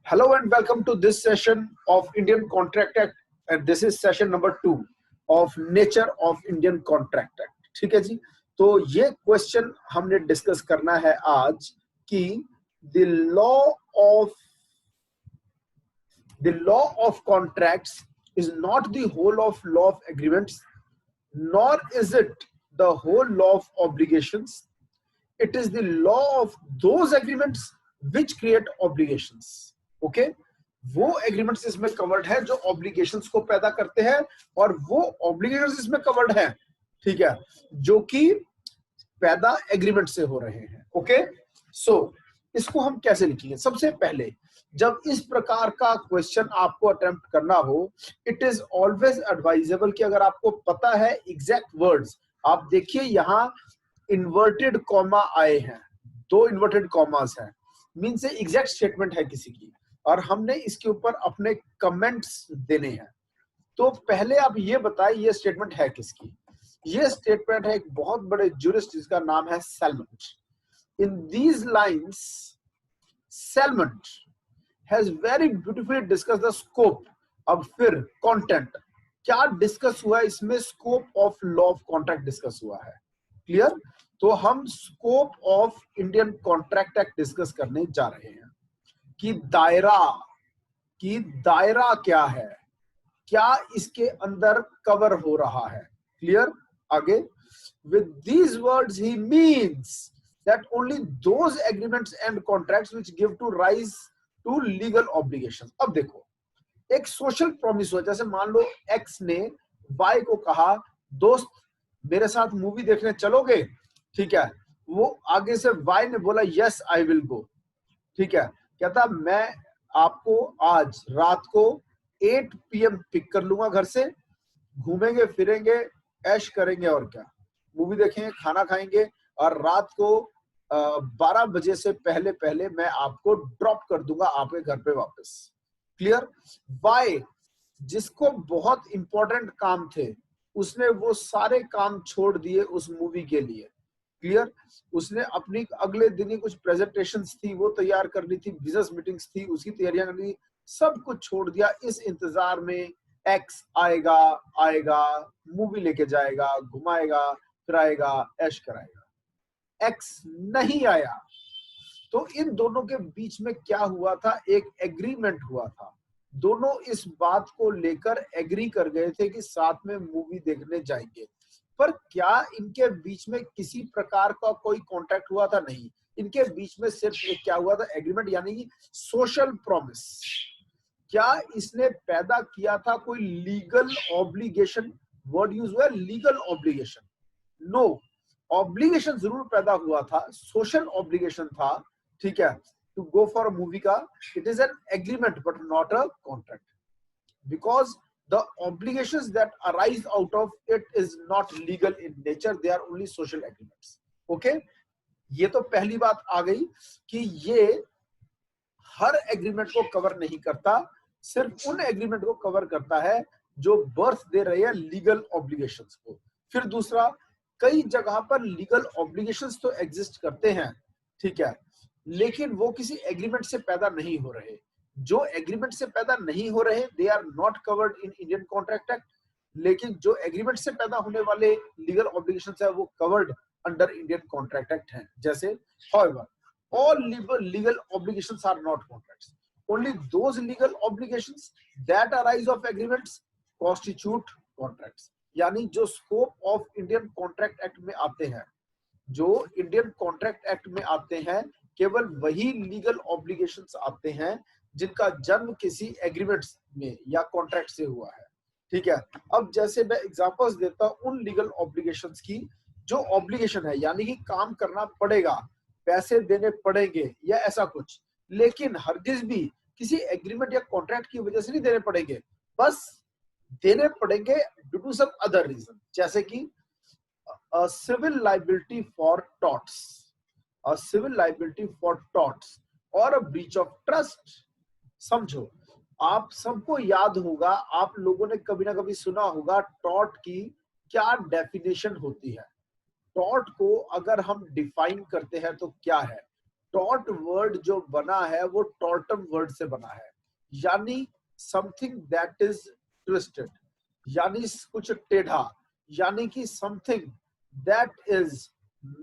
Hello and welcome to this session of Indian Contract Act, and this is session number 2 of Nature of Indian Contract Act. ठीक है जी, तो ये question हमने discuss करना है आज कि the law of contracts is not the whole of law of agreements, nor is it the whole law of obligations. It is the law of those agreements which create obligations. Okay, वो agreements इसमें covered है जो obligations को पैदा करते हैं, और वो ऑब्लिगेशंस इसमें कवर्ड है, ठीक है, जो कि पैदा एग्रीमेंट से हो रहे हैं. ओके, सो इसको हम कैसे लिखेंगे? सबसे पहले जब इस प्रकार का क्वेश्चन आपको अटेम्प्ट करना हो, इट इज ऑलवेज एडवाइजेबल कि अगर आपको पता है एग्जैक्ट वर्ड्स, आप देखिए यहाँ इन्वर्टेड कॉमा आए हैं, 2 इन्वर्टेड कॉमास हैं, मीन से एग्जैक्ट स्टेटमेंट है किसी की, और हमने इसके ऊपर अपने कमेंट्स देने हैं. तो पहले आप ये बताइए ये स्टेटमेंट है किसकी? ये स्टेटमेंट है एक बहुत बड़े जूरिस्ट जिसका नाम है Salmond. In these lines Salmond has very beautifully discuss the scope. अब फिर कंटेंट क्या डिस्कस हुआ इसमें? Scope of law of contract discuss हुआ है. क्लियर? तो हम scope of Indian contract act discuss करने जा रहे हैं कि दायरा क्या है, क्या इसके अंदर कवर हो रहा है. क्लियर? आगे, with these words he means that only those agreements and contracts which give to rise to legal obligations. अब देखो, एक सोशल प्रॉमिस हो, जैसे मान लो एक्स ने वाई को कहा, दोस्त मेरे साथ मूवी देखने चलोगे? ठीक है, वो आगे से वाई ने बोला यस आई विल गो. ठीक है, कहता मैं आपको आज रात को 8 PM पिक कर लूंगा घर से, घूमेंगे फिरेंगे, ऐश करेंगे, और क्या, मूवी देखेंगे, खाना खाएंगे, और रात को 12 बजे से पहले पहले मैं आपको ड्रॉप कर दूंगा आपके घर पे वापस. क्लियर? वाई जिसको बहुत इंपॉर्टेंट काम थे, उसने वो सारे काम छोड़ दिए उस मूवी के लिए. क्लियर? उसने अपनी अगले दिन ही कुछ प्रेजेंटेशंस थी वो तैयार करनी थी, बिजनेस मीटिंग्स थी उसकी तैयारियां करनी थी, सब कुछ छोड़ दिया इस इंतजार में एक्स आएगा, मूवी लेके जाएगा, घुमाएगा, फिराएगा, ऐश कराएगा. एक्स नहीं आया, तो इन दोनों के बीच में क्या हुआ था? एक एग्रीमेंट हुआ था. दोनों इस बात को लेकर एग्री कर गए थे कि साथ में मूवी देखने जाएंगे. पर क्या इनके बीच में किसी प्रकार का कोई कॉन्ट्रैक्ट हुआ था? नहीं. इनके बीच में सिर्फ एक क्या हुआ था? एग्रीमेंट, यानी कि सोशल प्रॉमिस. क्या इसने पैदा किया था कोई लीगल ऑब्लिगेशन? वर्ड यूज हुआ लीगल ऑब्लिगेशन. नो, ऑब्लिगेशन जरूर पैदा हुआ था, सोशल ऑब्लिगेशन था. ठीक है, to go for a movie का, it is an agreement but not a contract, because the obligations that arise out of it is not legal in nature, they are only social agreements. Okay, ये तो पहली बात आ गई कि ये हर agreement को cover नहीं करता, सिर्फ उन एग्रीमेंट को कवर करता है जो बर्थ दे रहे हैं लीगल ऑब्लिगेशंस को. फिर दूसरा, कई जगह पर लीगल ऑब्लिगेशंस तो एग्जिस्ट करते हैं, ठीक है, लेकिन वो किसी एग्रीमेंट से पैदा नहीं हो रहे. जो एग्रीमेंट से पैदा नहीं हो रहे, they are not covered in Indian contract act. लेकिन जो एग्रीमेंट से पैदा होने वाले लीगल ऑब्लिगेशंस है वो covered under Indian contract act हैं. जैसे however all legal obligations are not contracts. Only those legal obligations that arise of agreements constitute contracts. यानी जो scope of Indian contract act में आते हैं, जो इंडियन कॉन्ट्रैक्ट एक्ट में आते हैं, केवल वही लीगल ऑब्लिगेशंस आते हैं जिनका जन्म किसी एग्रीमेंट्स में या कॉन्ट्रैक्ट से हुआ है. ठीक है, अब जैसे मैं एग्जांपल्स देता हूं उन लीगल ऑब्लिगेशंस की जो ऑब्लिगेशन है, यानी कि काम करना पड़ेगा, पैसे देने पड़ेंगे या ऐसा कुछ, लेकिन हरगिज भी किसी एग्रीमेंट या कॉन्ट्रैक्ट की वजह से नहीं देने पड़ेंगे, बस देने पड़ेंगे due to some other reason. जैसे कि civil liability for torts, civil liability for torts और ब्रीच ऑफ ट्रस्ट. समझो, आप सबको याद होगा, आप लोगों ने कभी ना कभी सुना होगा टॉर्ट की क्या डेफिनेशन होती है. टॉर्ट को अगर हम डिफाइन करते हैं तो क्या है? टॉट वर्ड जो बना है वो टॉर्टम वर्ड से बना है, यानी समथिंग दैट इज ट्विस्टेड, यानी कुछ टेढ़ा, यानी कि something that is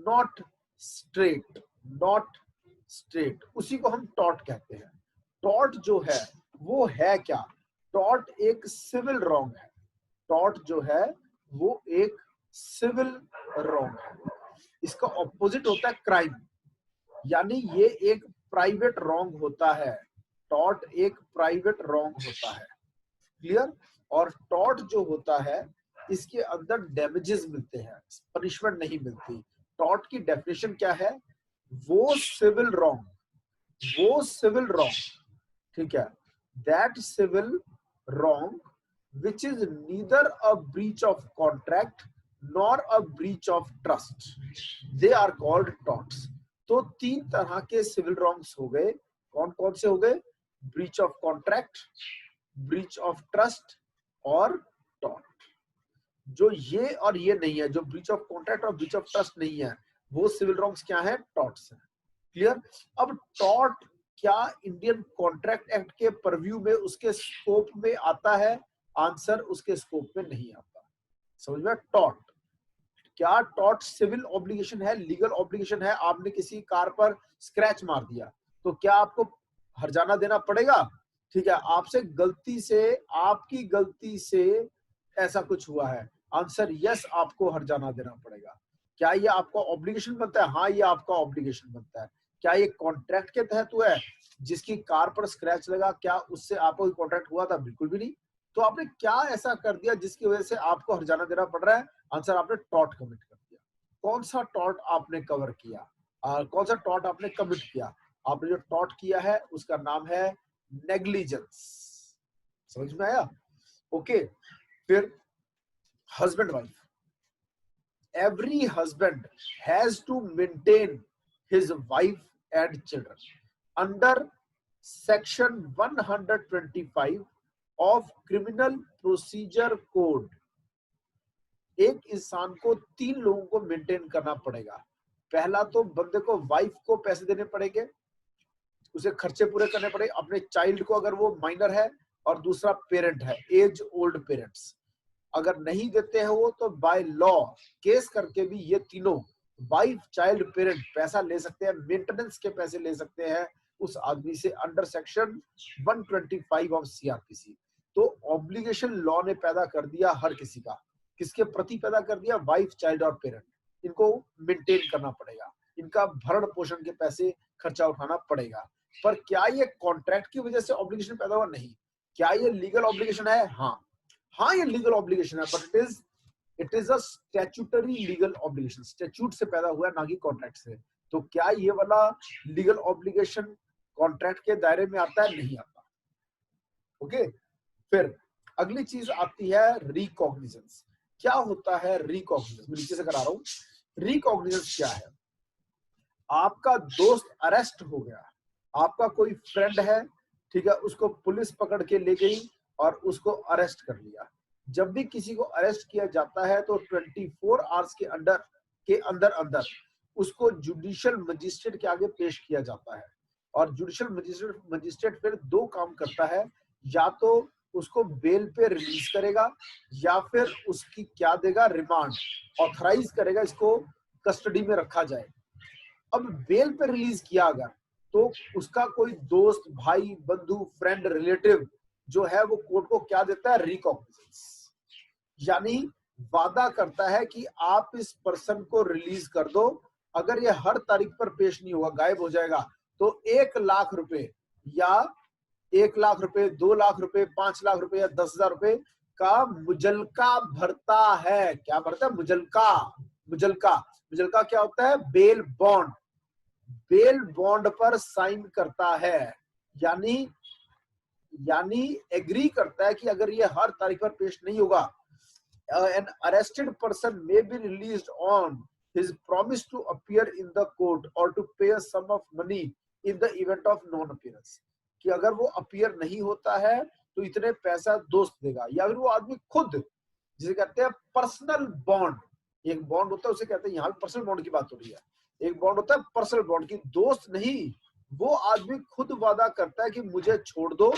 not straight, not straight, उसी को हम टॉट कहते हैं। टॉट जो है वो है क्या? टॉट एक सिविल रॉन्ग है। टॉट जो है वो एक सिविल रॉन्ग है। इसका ऑपोजिट होता है क्राइम, यानी ये एक प्राइवेट रॉन्ग होता है। टॉट एक प्राइवेट रॉन्ग होता है, क्लियर। और टॉट जो होता है इसके अंदर डैमेजेस मिलते हैं, पनिशमेंट नहीं मिलती। टॉट की डेफिनेशन क्या है? वो सिविल रॉन्ग, वो सिविल रॉन्ग, ठीक है, that civil wrong which is neither a breach of contract nor a breach of trust, they are called torts। तो तीन तरह के सिविल रॉन्ग्स हो गए। कौन कौन से हो गए? Breach of contract, breach of trust और टॉट। जो ये और ये नहीं है, जो ब्रीच ऑफ कॉन्ट्रैक्ट और ब्रीच ऑफ ट्रस्ट नहीं है, वो सिविल रॉन्ग्स क्या है? टॉट्स है, क्लियर। अब टॉट क्या इंडियन कॉन्ट्रैक्ट एक्ट के परव्यू में, उसके स्कोप में आता है? आंसर उसके स्कोप में नहीं आता। समझ में? टॉट क्या? टॉट सिविल ऑब्लिगेशन है, लीगल ऑब्लिगेशन है। आपने किसी कार पर स्क्रैच मार दिया तो क्या आपको हर्जाना देना पड़ेगा? ठीक है, आपसे गलती से, आपकी गलती से ऐसा कुछ हुआ है, आंसर यस, आपको हर्जाना देना पड़ेगा। क्या ये आपका ऑब्लिगेशन बनता है? हाँ, ये आपका ऑब्लिगेशन बनता है। क्या ये कॉन्ट्रैक्ट के तहत हुआ है? जिसकी कार पर स्क्रैच लगा, क्या उससे आपको कॉन्ट्रैक्ट हुआ था? बिल्कुल भी नहीं। तो आपने क्या ऐसा कर दिया जिसकी वजह से आपको हर्जाना देना पड़ रहा है? आंसर, आपने टॉट कमिट कर दिया। कौन सा टॉट आपने कवर किया? कौन सा टॉट आपने कमिट किया? आपने जो टॉट किया है उसका नाम है नेग्लिजेंस। समझ में आया? ओके। फिर husband wife, every husband has to maintain his wife and children under section 125 of criminal procedure code। एक इंसान को तीन लोगों को मेंटेन करना पड़ेगा। पहला तो बंदे को, वाइफ को पैसे देने पड़ेंगे, उसे खर्चे पूरे करने पड़ेंगे, अपने चाइल्ड को अगर वो माइनर है, और दूसरा पेरेंट है, एज ओल्ड पेरेंट्स। अगर नहीं देते हैं वो तो बाय लॉ केस करके भी ये तीनों, वाइफ, चाइल्ड, पेरेंट, पैसा ले सकते हैं, मेंटेनेंस के पैसे ले सकते हैं उस आदमी से अंडर सेक्शन 125 ऑफ सीआरपीसी। तो ऑब्लिगेशन लॉ ने पैदा कर दिया हर किसी का। किसके प्रति पैदा कर दिया? वाइफ, चाइल्ड और पेरेंट। इनको मेंटेन करना पड़ेगा, इनका भरण पोषण के पैसे खर्चा उठाना पड़ेगा। पर क्या ये कॉन्ट्रैक्ट की वजह से ऑब्लिगेशन पैदा हुआ? नहीं। क्या ये लीगल ऑब्लिगेशन है? हाँ, हाँ, ये लीगल ऑब्लिगेशन है, but it is a statutory legal obligation. Statute से पैदा हुआ है, ना कि कॉन्ट्रैक्ट से। तो क्या ये वाला लीगल ऑब्लिगेशन कॉन्ट्रैक्ट के दायरे में आता है? नहीं आता। ओके। फिर अगली चीज आती है रिकॉग्निजेंस। क्या होता है रिकॉग्निजेंस? मैं नीचे से करा रहा हूं। रिकॉग्निजेंस क्या है? आपका दोस्त अरेस्ट हो गया, आपका कोई फ्रेंड है, ठीक है, उसको पुलिस पकड़ के ले गई और उसको अरेस्ट कर लिया। जब भी किसी को अरेस्ट किया जाता है तो 24 आवर्स के अंदर अंदर उसको जुडिशियल मजिस्ट्रेट के आगे पेश किया जाता है। और जुडिशियल मजिस्ट्रेट फिर दो काम करता है, या तो उसको बेल पे रिलीज करेगा, या फिर उसकी क्या देगा? रिमांड, ऑथराइज करेगा इसको कस्टडी में रखा जाए। अब बेल पे रिलीज किया अगर, तो उसका कोई दोस्त, भाई, बंधु, फ्रेंड, रिलेटिव जो है वो कोर्ट को क्या देता है? रिकॉग्निजेंस, यानी वादा करता है कि आप इस पर्सन को रिलीज कर दो। अगर ये हर तारीख पर पेश नहीं होगा, गायब हो जाएगा, तो 1,00,000 रुपए, या 1,00,000 रुपए, 2,00,000 रुपए, 5,00,000 रुपए या 10,000 रुपए का मुजलका भरता है। क्या भरता है? मुजलका। मुजलका, मुजलका क्या होता है? Bail bond. बेल बॉन्ड पर साइन करता है, यानी एग्री करता है कि अगर ये हर तारीख पर पेश नहीं होगा, an arrested person may be released on his promise to appear in the court or to pay a sum of money in the event of non appearance। कि अगर वो अपीयर नहीं होता है तो इतने पैसा दोस्त देगा, या फिर वो आदमी खुद, जिसे कहते हैं पर्सनल बॉन्ड। एक बॉन्ड होता है, उसे कहते हैं, यहाँ पर्सनल बॉन्ड की बात हो रही है, एक बॉन्ड होता है पर्सनल बॉन्ड की, दोस्त नहीं। वो आदमी खुद वादा करता है कि मुझे छोड़ दो,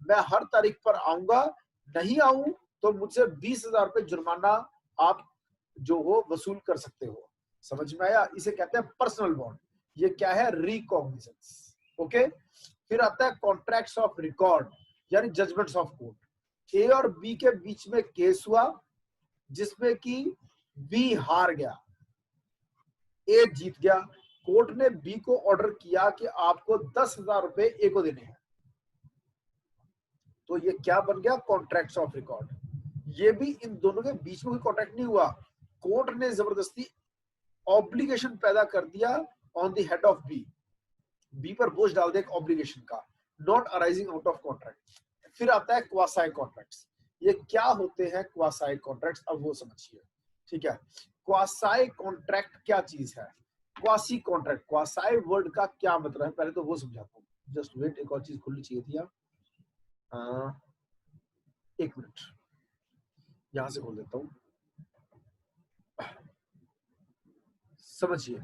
मैं हर तारीख पर आऊंगा, नहीं आऊं तो मुझसे 20,000 रुपए जुर्माना आप जो हो वसूल कर सकते हो। समझ में आया? इसे कहते हैं पर्सनल बॉन्ड। ये क्या है? रिकॉग्निजेंस। ओके। फिर आता है कॉन्ट्रैक्ट्स ऑफ रिकॉर्ड यानी जजमेंट्स ऑफ कोर्ट। ए और बी के बीच में केस हुआ जिसमें कि बी हार गया, ए जीत गया। कोर्ट ने बी को ऑर्डर किया कि आपको 10,000 रुपए ए को देने हैं। तो ये क्या बन गया? Contracts of record. ये भी इन दोनों के बीच में कोई कॉन्ट्रैक्ट नहीं हुआ, कोर्ट ने जबरदस्ती ऑब्लिगेशन पैदा कर दिया on the head of B, B पर बोझ डाल दे एक ऑब्लिगेशन का, not arising out of contract. फिर आता है क्वासाई कॉन्ट्रैक्ट्स। ये क्या होते हैं क्वासाई कॉन्ट्रैक्ट्स? अब वो समझिए, ठीक है। क्वासाई कॉन्ट्रैक्ट क्या चीज है? क्वासी कॉन्ट्रैक्ट, क्वासाई वर्ड का क्या मतलब है पहले तो वो समझाता हूँ। जस्ट वेट, एक और चीज खुलनी चाहिए थी यार। एक मिनट, यहां से खोल देता हूं, समझिए,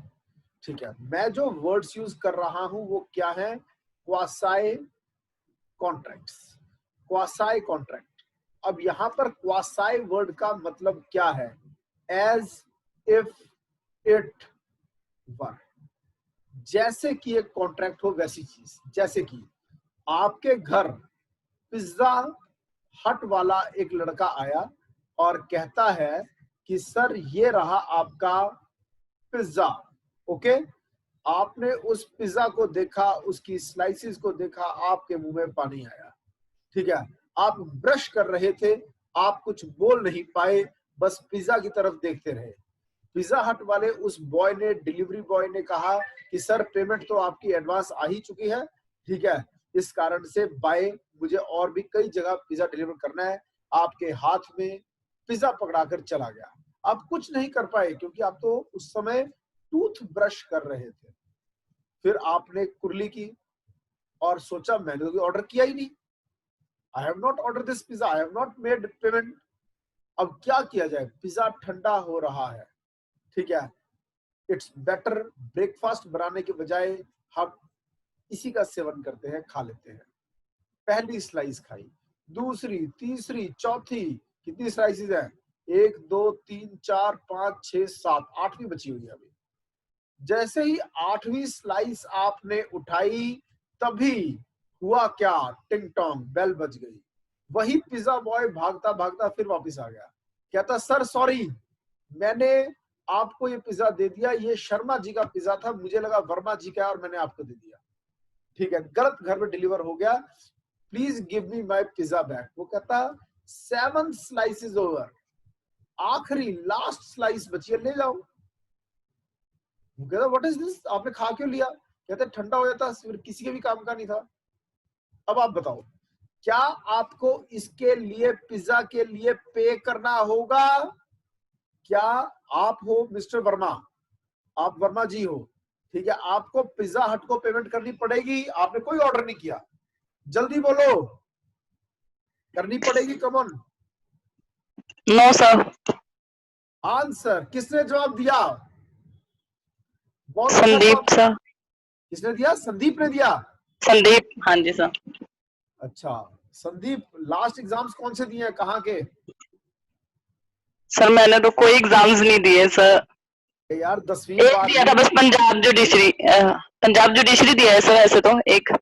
ठीक है। मैं जो वर्ड्स यूज कर रहा हूं वो क्या है? Quasi contracts, quasi contract. अब यहां पर क्वासाई वर्ड का मतलब क्या है? एज इफ इट वर, जैसे कि एक कॉन्ट्रैक्ट हो वैसी चीज। जैसे कि आपके घर पिज्जा हट वाला एक लड़का आया और कहता है कि सर ये रहा आपका पिज्जा। ओके, आपने उस पिज्जा को देखा, उसकी स्लाइसिस को देखा, आपके मुंह में पानी आया, ठीक है। आप ब्रश कर रहे थे, आप कुछ बोल नहीं पाए, बस पिज्जा की तरफ देखते रहे। पिज्जा हट वाले उस बॉय ने, डिलीवरी बॉय ने कहा कि सर पेमेंट तो आपकी एडवांस आ ही चुकी है, ठीक है, इस कारण से बाय, मुझे और भी कई जगह पिज्जा डिलीवर करना है। आपके हाथ में पिज्जा पकड़ाकर चला गया। आप कुछ नहीं कर पाए क्योंकि आप तो उस समय टूथ ब्रश कर रहे थे। फिर आपने कुर्ली की और सोचा मैंने तो ऑर्डर किया ही नहीं, I have not order this pizza, I have not made payment. अब क्या किया जाए? पिज्जा ठंडा हो रहा है, ठीक है। इट्स बेटर ब्रेकफास्ट बनाने के बजाय हम इसी का सेवन करते हैं, खा लेते हैं। पहली स्लाइस खाई, दूसरी, तीसरी, चौथी, कितनी स्लाइसेस है? 1 2 3 4 5 6 7, 8वीं बची हुई है अभी। जैसे ही 8वीं स्लाइस आपने उठाई तभी हुआ क्या? टिंग टोंग, बेल बज गई। वही पिज्जा बॉय भागता भागता फिर वापस आ गया, कहता सर सॉरी, मैंने आपको ये पिज्जा दे दिया, ये शर्मा जी का पिज्जा था, मुझे लगा वर्मा जी का और मैंने आपको दे दिया, ठीक है, गलत घर में डिलीवर हो गया, please give me my pizza back. वो कहता 7 स्लाइसेस ओवर, आखिरी लास्ट स्लाइस बची है, ले जाओ। वो कहता व्हाट इज दिस, आपने खा क्यों लिया? कहते ठंडा हो जाता, फिर किसी के भी काम का नहीं था। अब आप बताओ, क्या आपको इसके लिए, पिज्जा के लिए पे करना होगा? क्या आप हो मिस्टर वर्मा, आप वर्मा जी हो, ठीक है, आपको पिज्जा हट को पेमेंट करनी पड़ेगी। आपने कोई ऑर्डर नहीं किया, जल्दी बोलो, करनी पड़ेगी, come on. No sir. Answer किसने जवाब दिया? बहुत अच्छा संदीप जवाब। सर। किसने दिया? संदीप ने दिया। संदीप, हाँ जी सर। अच्छा संदीप, लास्ट एग्जाम्स कौन से दिए हैं, कहाँ के? सर मैंने तो कोई एग्जाम्स नहीं दिए सर, यार 10वीं एक दिया 12वीं, था बस, पंजाब जुडिशरी दिया है सर ऐसे तो एक।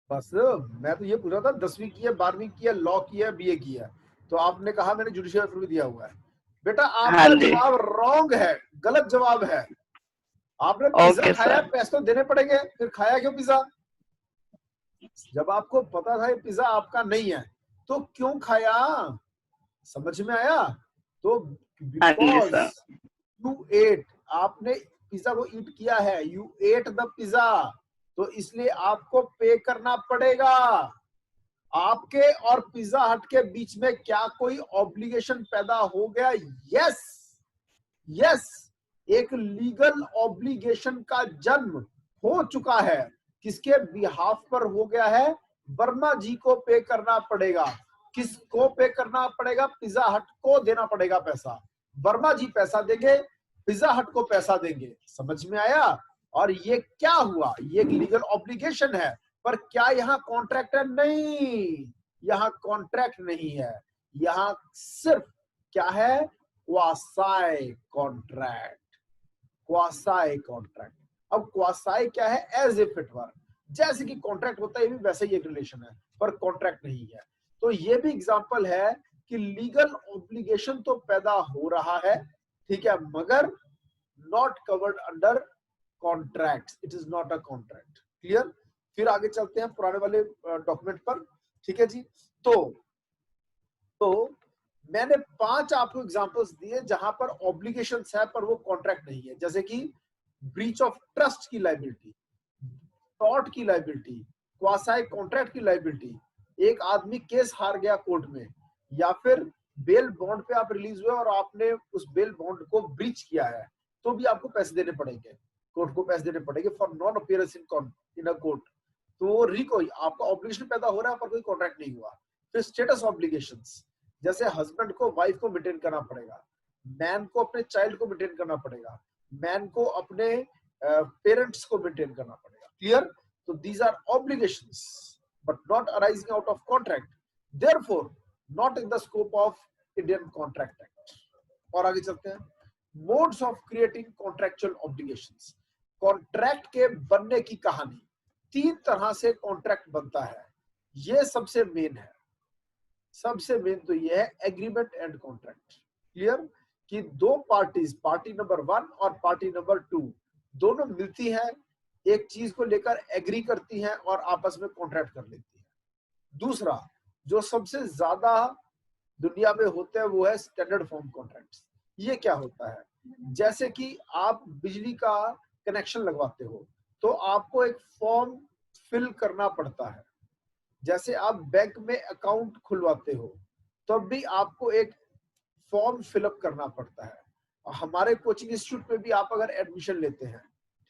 बस मैं तो ये पूछ रहा था 10वीं की है, 12वीं की है, लॉ की है, बीए की है, तो आपने कहा मैंने जुडिशियल अफेयर भी दिया हुआ है। बेटा हाँ आपका जी। जवाब रॉन्ग है, गलत जवाब है। आपने पिज्जा ओके खाया, सर। पैसे तो देने पड़ेंगे, फिर खाया क्यों पिज्जा? जब आपको पता था ये पिज्जा आपका नहीं है तो क्यों खाया? समझ में आया? तो हाँ जी बिकॉज सर। यू एट, आपने पिज्जा को ईट किया है, यू एट द पिज्जा, तो इसलिए आपको पे करना पड़ेगा। आपके और पिज्जा हट के बीच में क्या कोई ऑब्लिगेशन पैदा हो गया? यस, यस, एक लीगल ऑब्लिगेशन का जन्म हो चुका है। किसके बिहाफ पर हो गया है? वर्मा जी को पे करना पड़ेगा। किसको पे करना पड़ेगा? पिज्जा हट को देना पड़ेगा पैसा। वर्मा जी पैसा देंगे, पिज्जा हट को पैसा देंगे। समझ में आया? और ये क्या हुआ? ये एक लीगल ऑब्लिगेशन है, पर क्या यहाँ कॉन्ट्रैक्ट है? नहीं, यहाँ कॉन्ट्रैक्ट नहीं है, यहाँ सिर्फ क्या है? Quasi contract. Quasi contract. अब क्वासाई क्या है? एज इफ इट वर, जैसे कि कॉन्ट्रैक्ट होता है, ये भी वैसे ही एक रिलेशन है, पर कॉन्ट्रैक्ट नहीं है। तो ये भी एग्जांपल है कि लीगल ऑब्लिगेशन तो पैदा हो रहा है, ठीक है, मगर not covered under contract, it is not a contract. Clear? फिर आगे चलते हैं पुराने वाले डॉक्यूमेंट पर, ठीक है जी। तो मैंने 5 आपको एग्जांपल्स दिए जहां पर ऑब्लिगेशंस है पर वो कॉन्ट्रैक्ट नहीं है, जैसे कि ब्रीच ऑफ ट्रस्ट की लायबिलिटी, टॉर्ट की लायबिलिटी, क्वासाई कॉन्ट्रैक्ट की लायबिलिटी, एक आदमी केस हार गया कोर्ट में, या फिर बेल बॉन्ड पे आप रिलीज हुए और आपने उस बेल बॉन्ड को ब्रीच किया है, तो भी आपको पैसे देने पड़ेंगे, कोर्ट को पैसे देने पड़ेंगे for non appearance in a court. तो रिको आपका ऑब्लिगेशन पैदा हो रहा है पर कोई कॉन्ट्रैक्ट नहीं हुआ। फिर स्टेटस ऑब्लिगेशंस, जैसे हस्बैंड को वाइफ को मेंटेन करना पड़ेगा, मैन को अपने चाइल्ड को मेंटेन करना पड़ेगा, मैन को अपने पेरेंट्स को मेंटेन करना पड़ेगा। क्लियर? तो these are obligations but not arising out of contract, therefore not in the scope of Indian contract act. और आगे चलते हैं, modes of creating contractual obligations. Contract के बनने की कहानी, 3 तरह से कॉन्ट्रैक्ट बनता है। ये सबसे मेन है, सबसे मेन तो ये है एग्रीमेंट एंड कॉन्ट्रैक्ट। क्लियर? कि दो पार्टीज, पार्टी नंबर 1 और पार्टी नंबर 2, दोनों मिलती है, एक चीज को लेकर एग्री करती हैं और आपस में कॉन्ट्रैक्ट कर लेती है। दूसरा जो सबसे ज्यादा दुनिया में होता है वो है स्टैंडर्ड फॉर्म कॉन्ट्रैक्ट्स। ये क्या होता है? जैसे कि आप बिजली का कनेक्शन लगवाते हो तो आपको एक फॉर्म फिल करना पड़ता है, जैसे आप बैंक में अकाउंट खुलवाते हो तब भी आपको एक फॉर्म फिलअप करना पड़ता है। हमारे कोचिंग इंस्टीट्यूट में भी आप अगर एडमिशन लेते हैं,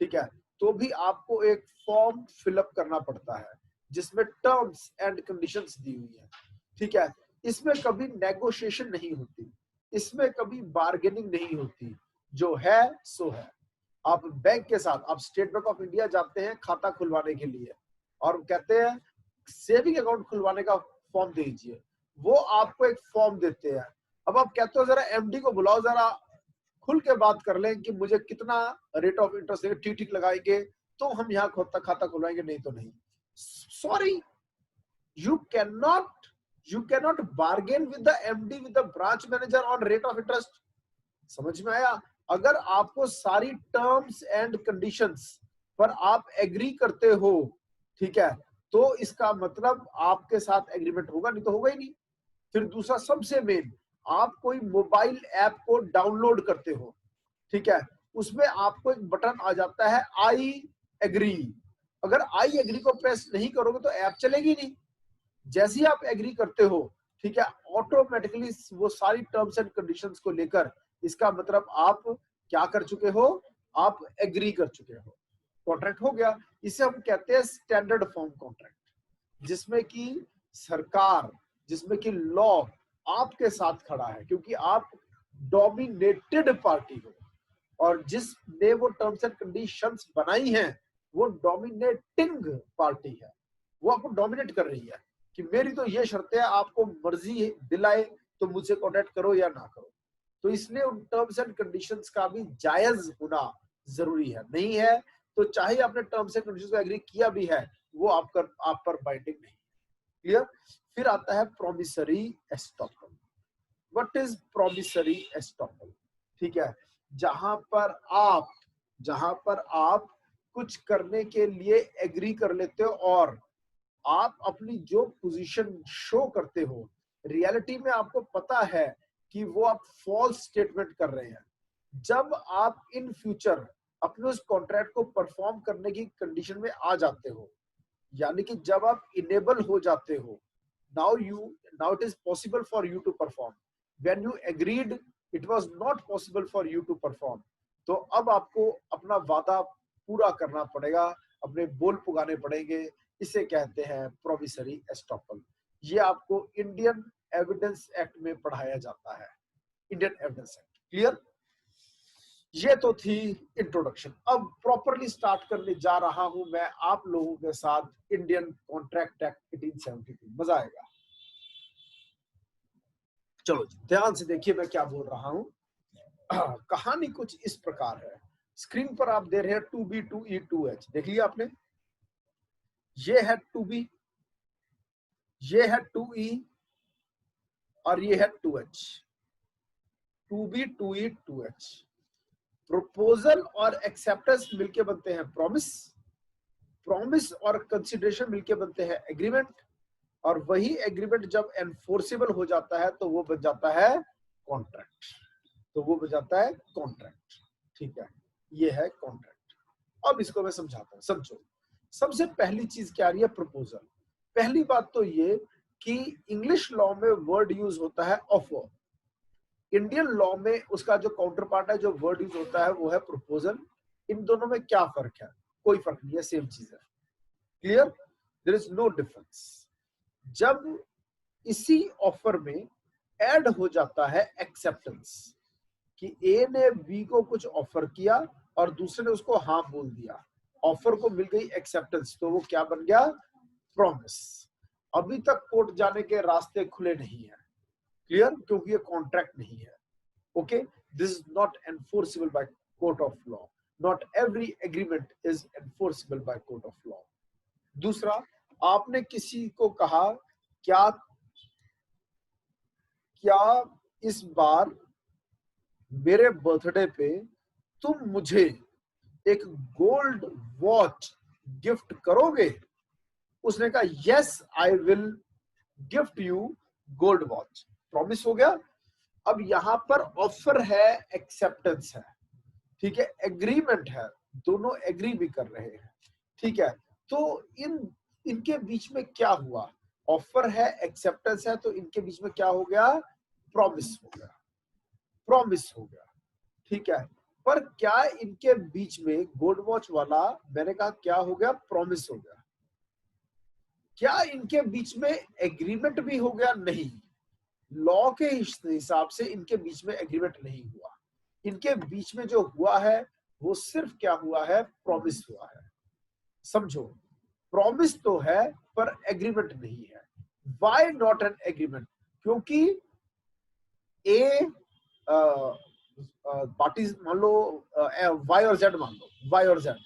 ठीक है, तो भी आपको एक फॉर्म फिलअप करना पड़ता है जिसमें टर्म्स एंड कंडीशंस दी हुई है, ठीक है। इसमें कभी नेगोशिएशन नहीं होती, इसमें कभी बार्गेनिंग नहीं होती, जो है सो है। आप बैंक के साथ, आप स्टेट बैंक ऑफ इंडिया जाते हैं खाता खुलवाने के लिए और कहते हैं सेविंग अकाउंट खुलवाने का फॉर्म दे दीजिए, वो आपको एक फॉर्म देते हैं। अब आप कहते हो जरा एमडी को बुलाओ, जरा खुल के बात कर लें कि मुझे कितना रेट ऑफ इंटरेस्ट है, ठीक ठीक लगाएंगे तो हम यहाँ खाता खुलवाएंगे, नहीं तो नहीं। Sorry, you cannot bargain with the MD, with the branch manager on rate of interest। समझ में आया? अगर आपको सारी टर्म्स एंड कंडीशंस पर आप एग्री करते हो, ठीक है, तो इसका मतलब आपके साथ एग्रीमेंट होगा, नहीं तो होगा ही नहीं। फिर दूसरा सबसे मेन, आप कोई मोबाइल ऐप को डाउनलोड करते हो, ठीक है, उसमें आपको एक बटन आ जाता है आई एग्री। अगर आई एग्री को प्रेस नहीं करोगे तो ऐप चलेगी नहीं। जैसे ही आप एग्री करते हो, ठीक है, ऑटोमेटिकली वो सारी टर्म्स एंड कंडीशंस को लेकर, इसका मतलब आप क्या कर चुके हो? आप एग्री कर चुके हो, कॉन्ट्रैक्ट हो गया। इसे हम कहते हैं स्टैंडर्ड फॉर्म कॉन्ट्रैक्ट, जिसमें कि सरकार, जिसमें कि लॉ आपके साथ खड़ा है, क्योंकि आप डोमिनेटेड पार्टी हो और जिसने वो टर्म्स एंड कंडीशंस बनाई हैं वो डोमिनेटिंग पार्टी है, वो आपको डोमिनेट कर रही है कि मेरी तो ये शर्त है, आपको मर्जी दिलाए तो मुझसे कॉन्टैक्ट करो या ना करो। तो इसलिए उन टर्म्स एंड कंडीशंस का भी जायज होना जरूरी है, नहीं है तो चाहे आपने टर्म्स एंड कंडीशंस को एग्री किया भी है, वो आप पर बाइंडिंग नहीं। क्लियर? फिर आता है promissory estoppel. What is promissory estoppel? ठीक है, जहां पर आप कुछ करने के लिए एग्री कर लेते हो और आप अपनी जो पोजीशन शो करते हो, रियलिटी में आपको पता है कि वो आप फॉल्स स्टेटमेंट कर रहे हैं। जब आप इन फ्यूचर अपने उस कॉन्ट्रैक्ट को परफॉर्म करने की कंडीशन में आ जाते हो, यानी कि जब आप इनेबल हो जाते हो, now it is possible for you to perform, when you agreed it was not possible for you to perform, तो अब आपको अपना वादा पूरा करना पड़ेगा, अपने बोल पुगाने पड़ेंगे। इसे कहते हैं प्रोमिसरी एस्टॉपल। ये आपको इंडियन एविडेंस एक्ट में पढ़ाया जाता है, इंडियन एविडेंस एक्ट। क्लियर? ये तो थी इंट्रोडक्शन। अब प्रॉपरली स्टार्ट करने जा रहा हूं मैं आप लोगों के साथ इंडियन कॉन्ट्रैक्ट एक्ट 1872। मजा आएगा। चलो जी, ध्यान से देखिए मैं क्या बोल रहा हूं। कहानी कुछ इस प्रकार है। स्क्रीन पर आप दे रहे हैं 2B 2E 2H, देख लिया आपने। ये है 2B, ये है 2E और ये है 2H। 2B 2E 2H। Proposal और एक्सेप्टेंस मिलके बनते हैं प्रॉमिस, प्रॉमिस और कंसिडरेशन मिलके बनते हैं एग्रीमेंट, और वही एग्रीमेंट जब एनफोर्सेबल हो जाता है तो वो बन जाता है कॉन्ट्रैक्ट। तो वो बन जाता है कॉन्ट्रैक्ट। ठीक है, ये है कॉन्ट्रैक्ट। अब इसको मैं समझाता हूं, समझो। सबसे पहली चीज क्या आ रही है, प्रपोजल। पहली बात तो ये कि इंग्लिश लॉ में वर्ड यूज होता है ऑफर, इंडियन लॉ में उसका जो काउंटर पार्ट है, जो वर्ड यूज होता है वो है प्रपोजल। इन दोनों में क्या फर्क है? कोई फर्क नहीं है, सेम चीज है। Clear? There is no difference. जब इसी ऑफर में ऐड हो जाता है एक्सेप्टेंस, कि ए ने बी को कुछ ऑफर किया और दूसरे ने उसको हाँ बोल दिया, ऑफर को मिल गई एक्सेप्टेंस, तो वो क्या बन गया? प्रॉमिस। अभी तक कोर्ट जाने के रास्ते खुले नहीं है। क्लियर? क्योंकि ये कॉन्ट्रैक्ट नहीं है। Okay, this is not enforceable by court of law. Not every agreement is enforceable by court of law. दूसरा, आपने किसी को कहा क्या क्या इस बार मेरे बर्थडे पे तुम मुझे एक गोल्ड वॉच गिफ्ट करोगे? उसने कहा yes I will gift you gold watch. Promise हो गया। अब यहां पर ऑफर है, एक्सेप्टेंस है, ठीक है, एग्रीमेंट है, दोनों एग्री भी कर रहे हैं। ठीक है, तो इनके बीच में क्या हुआ? ऑफर है, एक्सेप्टेंस है, तो इनके बीच में क्या हो गया? प्रॉमिस हो गया। प्रॉमिस हो गया। ठीक है, पर क्या इनके बीच में गोल्ड वॉच वाला, मैंने कहा क्या हो गया? प्रॉमिस हो गया। क्या इनके बीच में एग्रीमेंट भी हो गया? नहीं, लॉ के हिसाब से इनके बीच में एग्रीमेंट नहीं हुआ। इनके बीच में जो हुआ है वो सिर्फ क्या हुआ है? प्रॉमिस हुआ है। समझो, प्रॉमिस तो है पर एग्रीमेंट नहीं है। Why not an agreement? क्योंकि ए पार्टीज मान लो, वाई और जेड मान लो, वाई और जेड,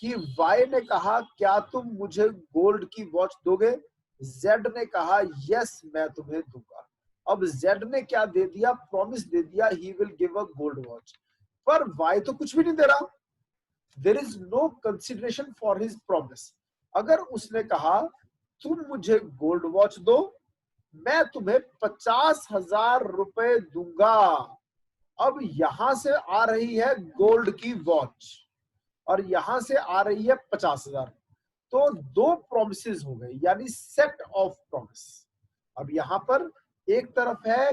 कि वाई ने कहा क्या तुम मुझे गोल्ड की वॉच दोगे? जेड ने कहा यस मैं तुम्हें दूंगा। अब जेड ने क्या दे दिया? प्रॉमिस दे दिया, he will give a gold watch. पर वाई तो कुछ भी नहीं दे रहा। There is no consideration for his promise. अगर उसने कहा तुम मुझे गोल्ड वॉच दो, मैं तुम्हें 50,000 रुपए दूंगा। अब यहां से आ रही है गोल्ड की वॉच और यहां से आ रही है 50,000, तो दो प्रोमिसेस हो गए, यानी सेट ऑफ प्रॉमिस। अब यहां पर एक तरफ है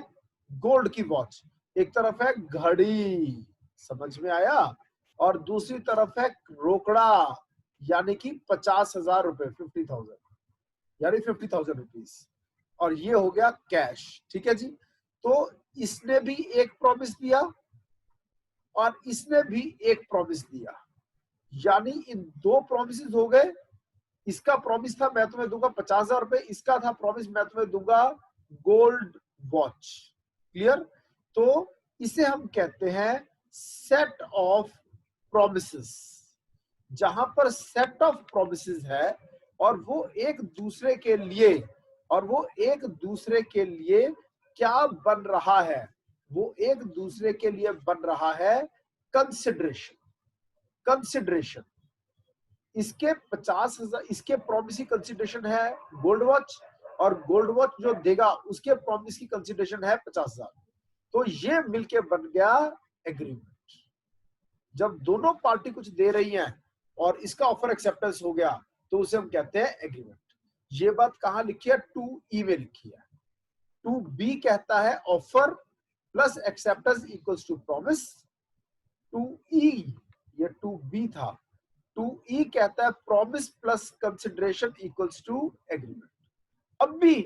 गोल्ड की वॉच, एक तरफ है घड़ी, समझ में आया? और दूसरी तरफ है रोकड़ा, यानी कि 50,000 रुपए, 50,000, यानी 50,000 रुपीज। और ये हो गया कैश। ठीक है जी, तो इसने भी एक प्रॉमिस दिया और इसने भी एक प्रॉमिस दिया, यानी इन दो प्रोमिस हो गए। इसका प्रॉमिस था मैं तुम्हें दूंगा 50,000 रुपए, इसका था प्रॉमिस मैं तुम्हें दूंगा गोल्ड वॉच। क्लियर? तो इसे हम कहते हैं सेट ऑफ प्रोमिसेस। जहां पर सेट ऑफ प्रोमिसेस है और वो एक दूसरे के लिए, और वो एक दूसरे के लिए क्या बन रहा है? वो एक दूसरे के लिए बन रहा है कंसिडरेशन। कंसिडरेशन, इसके 50,000, इसके प्रॉमिस की कंसिडरेशन है गोल्ड वॉच, और गोल्ड वॉच जो देगा उसके प्रॉमिस की कंसिडरेशन है 50,000। तो ये मिलके बन गया एग्रीमेंट। जब दोनों पार्टी कुछ दे रही हैं और इसका ऑफर एक्सेप्टेंस हो गया तो उसे हम कहते हैं एग्रीमेंट। ये बात कहां लिखी है? 2E में लिखी है। 2B कहता है offer plus acceptance equals to promise. 2E, ये 2B था, 2E कहता है promise plus consideration equals to agreement. अब भी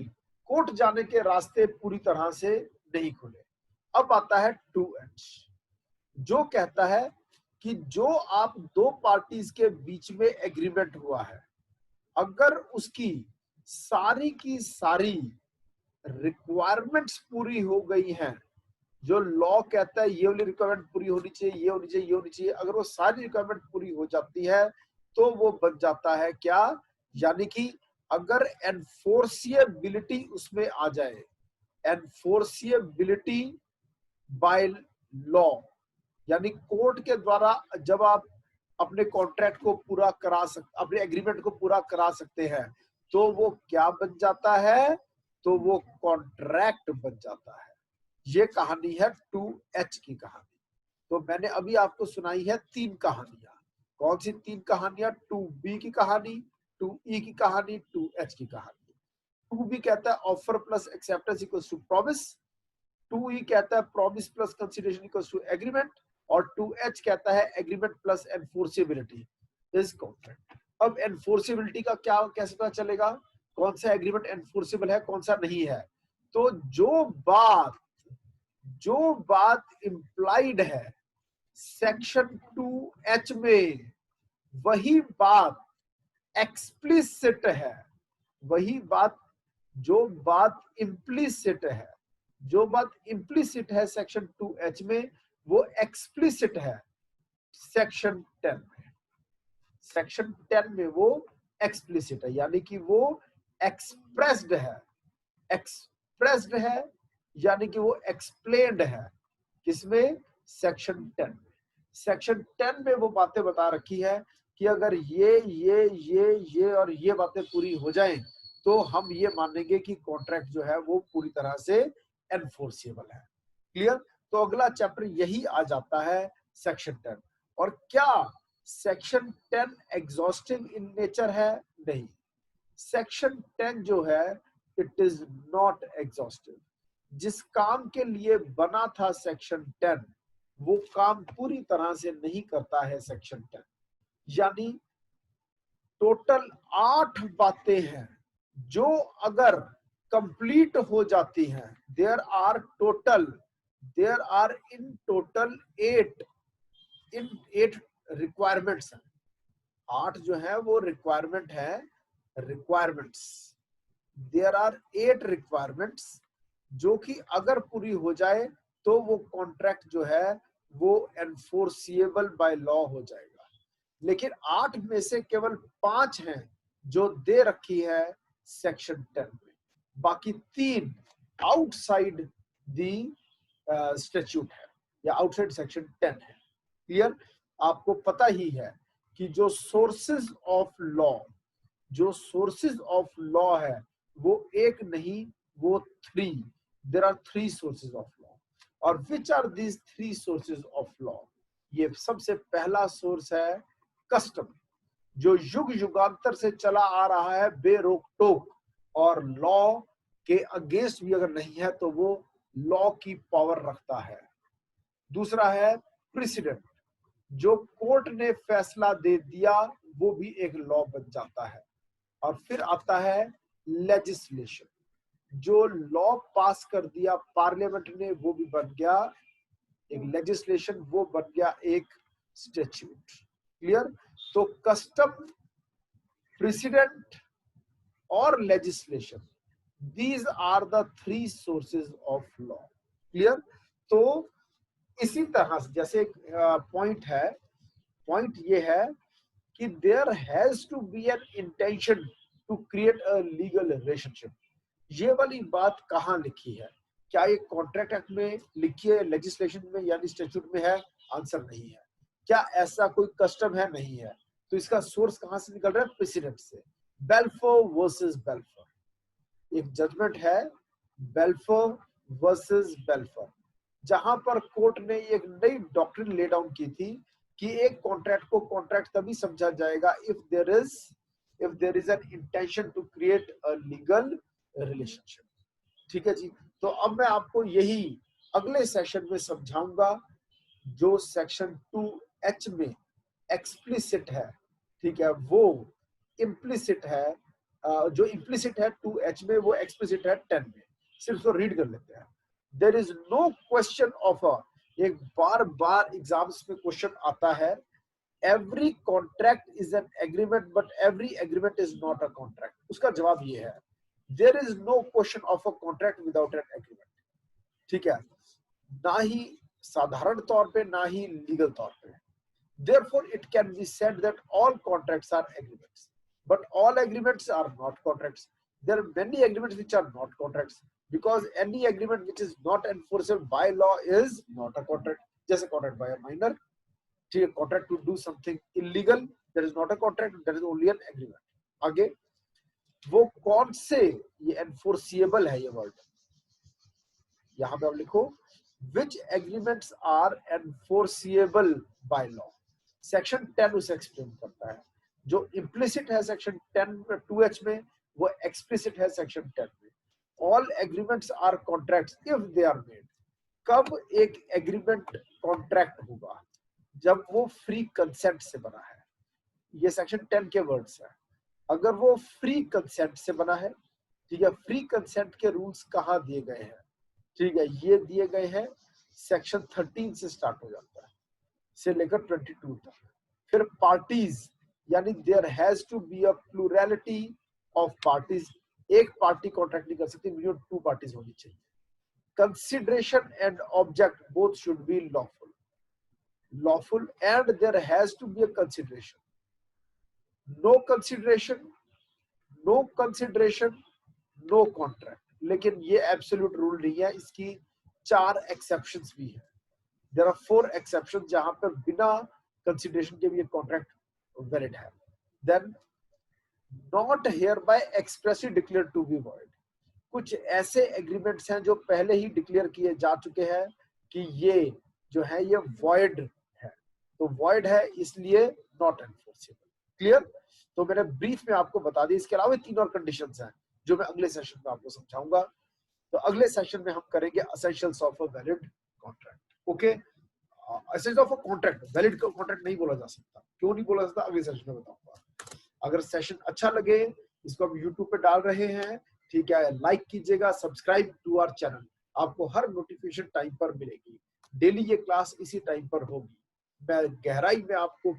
कोर्ट जाने के रास्ते पूरी तरह से नहीं खुले। अब आता है 2H। जो कहता है कि जो आप दो पार्टीज के बीच में एग्रीमेंट हुआ है, अगर उसकी सारी की सारी रिक्वायरमेंट्स पूरी हो गई हैं, जो लॉ कहता है ये वाली रिक्वायरमेंट पूरी होनी चाहिए, ये होनी चाहिए, ये होनी चाहिए, अगर वो सारी रिक्वायरमेंट पूरी हो जाती है तो वो बन जाता है क्या, यानी कि अगर एनफोर्सिएबिलिटी उसमें आ जाए, एनफोर्सिएबिलिटी बाय लॉ, यानी कोर्ट के द्वारा जब आप अपने कॉन्ट्रैक्ट को पूरा करा सकते, अपने एग्रीमेंट को पूरा करा सकते हैं, तो वो क्या बन जाता है, तो वो कॉन्ट्रैक्ट बन जाता है। ये कहानी है 2H की कहानी। तो मैंने अभी आपको सुनाई है 3 कहानियां। कौन सी 3 कहानियां? 2B की कहानी, 2E की कहानी, 2H की कहानी। 2B कहता है offer plus acceptance equals to promise, 2E कहता है promise plus consideration equals to agreement, और 2H कहता है agreement plus enforceability is contract. अब एनफोर्सिबिलिटी का क्या कैसे पता चलेगा, कौन सा एग्रीमेंट एनफोर्सिबल है, कौन सा नहीं है? तो जो बात इंप्लाइड है सेक्शन 2H में, वही बात एक्सप्लिसिट है, वही बात, जो बात इम्प्लिसिट है, जो बात इम्प्लिसिट है सेक्शन 2H में, वो एक्सप्लिसिट है सेक्शन 10 में। सेक्शन 10 में वो एक्सप्लिसिट है, यानी कि वो एक्सप्रेस्ड है, एक्सप्रेस्ड है, यानी कि वो एक्सप्लेन्ड है। किसमें? सेक्शन 10 में। सेक्शन 10 में वो बातें बता रखी है कि अगर ये और ये बातें पूरी हो जाएं, तो हम ये मानेंगे कि कॉन्ट्रैक्ट जो है वो पूरी तरह से एनफोर्सेबल है। क्लियर? तो अगला चैप्टर यही आ जाता है, सेक्शन 10। और क्या सेक्शन 10 एग्जॉस्टिव इन नेचर है? नहीं। सेक्शन 10 जो है इट इज नॉट एग्जॉस्टिव। जिस काम के लिए बना था सेक्शन 10, वो काम पूरी तरह से नहीं करता है सेक्शन 10। यानी टोटल 8 बातें हैं जो अगर कंप्लीट हो जाती हैं, there are in total 8 requirements हैं। 8 जो है वो रिक्वायरमेंट है, रिक्वायरमेंट्स। देयर आर 8 रिक्वायरमेंट्स जो कि अगर पूरी हो जाए तो वो कॉन्ट्रैक्ट जो है वो एनफोर्सिएबल बाय लॉ हो जाएगा। लेकिन 8 में से केवल 5 हैं जो दे रखी है सेक्शन 10 में, बाकी 3 आउटसाइड दी स्टैट्यूट है या आउटसाइड सेक्शन 10 है। क्लियर? आपको पता ही है कि जो सोर्सेज ऑफ लॉ, जो सोर्सेज ऑफ लॉ है वो एक नहीं, वो 3। There are 3 sources of law. और which are these 3 sources of law? ये सबसे पहला सोर्स है कस्टम, जो युग युगांतर से चला आ रहा है बेरोक टोक, और लॉ के अगेंस्ट भी अगर नहीं है तो वो लॉ की पावर रखता है। दूसरा है प्रेसिडेंट, जो कोर्ट ने फैसला दे दिया वो भी एक लॉ बन जाता है। और फिर आता है लेजिस्लेशन, जो लॉ पास कर दिया पार्लियामेंट ने वो भी बन गया एक लेजिस्लेशन, वो बन गया एक स्टैट्यूट। क्लियर? तो कस्टम, प्रेसिडेंट और legislation, these are the 3 sources of law. Clear? तो इसी तरह से जैसे पॉइंट है, पॉइंट ये है कि there has to be an intention to create a legal relationship. ये वाली बात कहाँ लिखी है? क्या ये कॉन्ट्रैक्ट एक्ट में लिखी है, लेजिस्लेशन में यानी स्टैट्यूट में है? आंसर नहीं है। क्या ऐसा कोई कस्टम है? नहीं है। तो इसका सोर्स कहां से निकल रहा है? प्रेसिडेंट से। बेल्फोर वर्सेस बेल्फोर, एक जजमेंट है बेल्फोर वर्सेस बेल्फोर, जहां पर कोर्ट ने एक नई डॉक्ट्रिन ले डाउन की थी कि एक कॉन्ट्रैक्ट को कॉन्ट्रैक्ट तभी समझा जाएगा if there is an intention to create a legal relationship. ठीक है जी। तो अब मैं आपको यही अगले सेशन में समझाऊंगा, जो सेक्शन 2H में एक्सप्लिसिट है, ठीक है, वो इम्प्लिसिट है, जो इम्प्लिसिट है 2H में वो एक्सप्लिसिट है 10 में। सिर्फ तो रीड कर लेते हैं। There is no question of एक बार बार एग्जाम्स में क्वेश्चन आता है, every contract is an agreement but every agreement is not a contract. उसका जवाब ये है, there is no question of a contract without an agreement. ठीक है, ना ही साधारण तौर पे ना ही लीगल तौर पे। Therefore, it can be said that all contracts are agreements, but all agreements are not contracts. There are many agreements which are not contracts, because any agreement which is not enforceable by law is not a contract. Just a contract by a minor, a contract to do something illegal, that is not a contract, that is only an agreement. आगे वो कौन से, ये enforceable है, ये word यहाँ पे आप लिखो, which agreements are enforceable by law. Section 10 उसे एक्सप्लेन करता है। जो इम्प्लिसिट है सेक्शन 10 2H में, वो एक्सप्लिसिट है सेक्शन 10 में। All agreements are contracts if they are made. कब एक एग्रीमेंट कॉन्ट्रैक्ट होगा? जब वो फ्री कंसेंट से बना है। ये सेक्शन 10 के वर्ड्स है। अगर वो फ्री कंसेंट से बना है, ठीक है, फ्री कंसेंट के रूल्स कहाँ दिए गए हैं? ठीक है, ये दिए गए हैं सेक्शन 13 से स्टार्ट हो जाता है, से लेकर 22 तक। फिर पार्टीज, यानी there has to be a plurality of parties. एक पार्टी कॉन्ट्रैक्ट नहीं कर सकती, मिनिमम 2 पार्टीज होनी चाहिए। Consideration and object both should be lawful, lawful and there has to be a consideration. No consideration, no consideration, no contract. लेकिन ये absolute rule नहीं है, इसकी 4 एक्सेप्शंस भी है। There are 4 exceptions जहां पर बिना कंसिडरेशन के भी ये कॉन्ट्रैक्ट वैलिड है। Then not hereby expressly declared to be void। कुछ ऐसे एग्रीमेंट्स हैं जो पहले ही डिक्लेयर किए जा चुके हैं कि ये जो है ये void है, तो void है इसलिए not enforceable। क्लियर? तो मैंने ब्रीफ में आपको बता दी। इसके अलावा 3 और कंडीशंस हैं जो मैं अगले सेशन में आपको समझाऊंगा। तो अगले सेशन में हम करेंगे essentials of a valid contract. Okay, essentials of a contract, valid contract नहीं बोला जा सकता। क्यों नहीं बोला जाता, अगले सेशन में बताऊंगा। अगर सेशन अच्छा लगे, इसको हम यूट्यूब पे डाल रहे हैं, ठीक है, लाइक कीजिएगा, सब्सक्राइब टू आवर चैनल। आपको हर नोटिफिकेशन टाइम पर मिलेगी। डेली ये क्लास इसी टाइम पर होगी। मैं गहराई में आपको